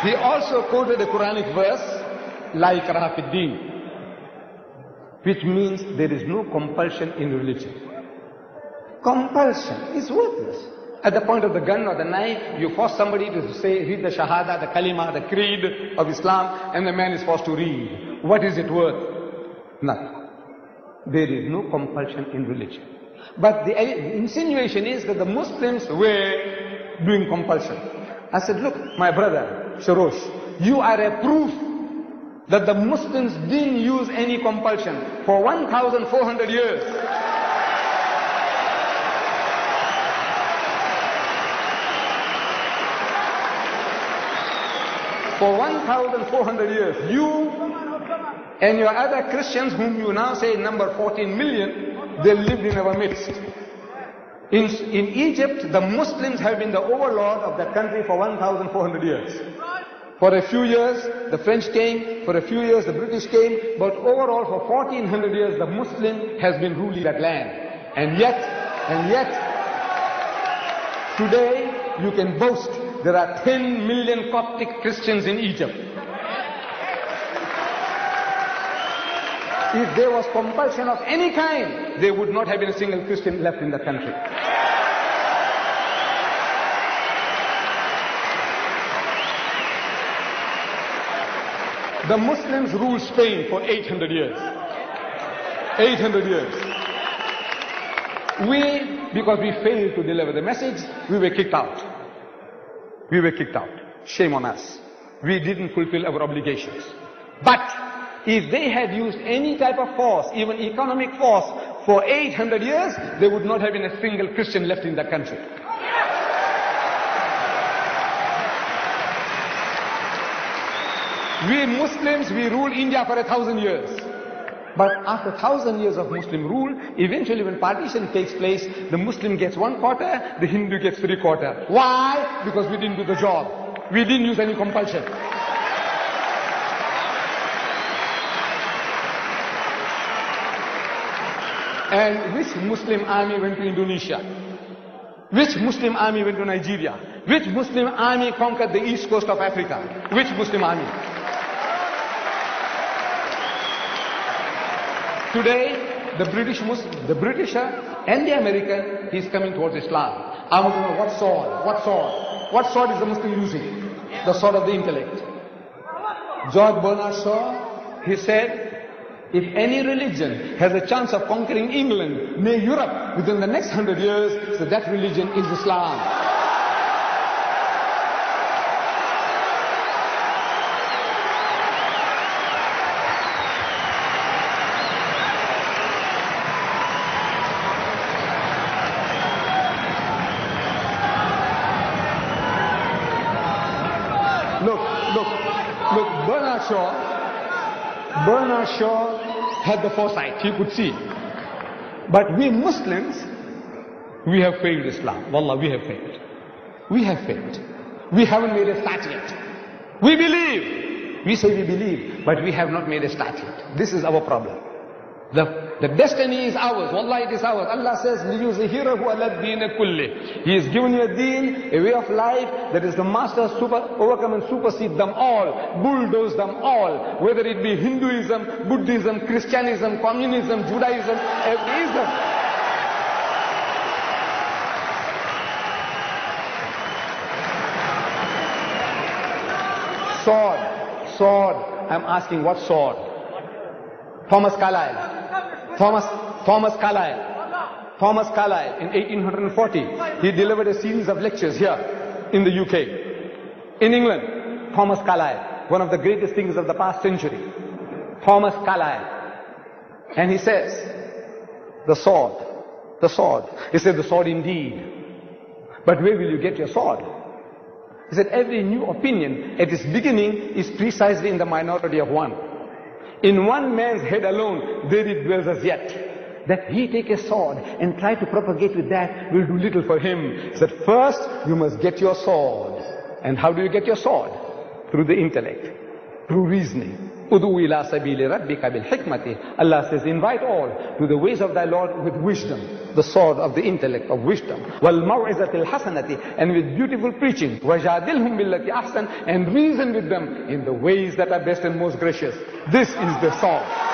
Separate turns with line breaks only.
He also quoted a Quranic verse, La ikraha fid din, which means there is no compulsion in religion. Compulsion is worthless. At the point of the gun or the knife, you force somebody to say, read the Shahada, the Kalima, the Creed of Islam, and the man is forced to read. What is it worth? Nothing. There is no compulsion in religion. But the insinuation is that the Muslims were doing compulsion. I said, look, my brother, Sharosh, you are a proof that the Muslims didn't use any compulsion for 1,400 years. For 1,400 years, you and your other Christians, whom you now say number 14 million, they lived in our midst. In Egypt, the Muslims have been the overlord of that country for 1,400 years. For a few years, the French came, for a few years, the British came, but overall for 1,400 years, the Muslim has been ruling that land. And yet, today, you can boast there are 10 million Coptic Christians in Egypt. If there was compulsion of any kind, there would not have been a single Christian left in the country. The Muslims ruled Spain for 800 years. 800 years. Because we failed to deliver the message, we were kicked out. We were kicked out. Shame on us. We didn't fulfill our obligations. But if they had used any type of force, even economic force, for 800 years, there would not have been a single Christian left in the country. We Muslims, we ruled India for 1,000 years. But after 1,000 years of Muslim rule, eventually when partition takes place, the Muslim gets 1/4, the Hindu gets 3/4. Why? Because we didn't do the job. We didn't use any compulsion. And which Muslim army went to Indonesia? Which Muslim army went to Nigeria? Which Muslim army conquered the east coast of Africa? Which Muslim army? Today, the Britisher and the American, he's coming towards Islam. I want to know what sword? What sword? What sword is the Muslim using? The sword of the intellect. George Bernard Shaw, he said, if any religion has a chance of conquering England, nay Europe, within the next 100 years, so that religion is Islam. Look, Bernard Shaw had the foresight, he could see. But we Muslims, we have failed Islam. Wallah, we have failed. We have failed. We haven't made a start yet. We believe. We say we believe, but we have not made a start yet. This is our problem. The destiny is ours. Wallah, it is ours. Allah says, لِيُزْهِرَهُ عَلَى الدِّينِ كُلِّهِ. He has given you a deen, a way of life that is the master, overcome and supersede them all, bulldoze them all, whether it be Hinduism, Buddhism, Christianism, Communism, Judaism, atheism. Sword. I'm asking, what sword? Thomas Carlyle in 1840, he delivered a series of lectures here in the UK. In England, Thomas Carlyle, one of the greatest thinkers of the past century. Thomas Carlyle. And he says, the sword. He said, the sword indeed. But where will you get your sword? He said, every new opinion at its beginning is precisely in the minority of one. In one man's head alone, there it dwells as yet. That he take a sword and try to propagate with that will do little for him. He said, first you must get your sword. And how do you get your sword? Through the intellect, through reasoning. Udu ila sabili rabbika bil hikmati. Allah says, invite all to the ways of thy Lord with wisdom, the sword of the intellect of wisdom. Wal maw'izatil hasanati, and with beautiful preaching. Wajadilhum billati ahsan, and reason with them in the ways that are best and most gracious. This is the sword.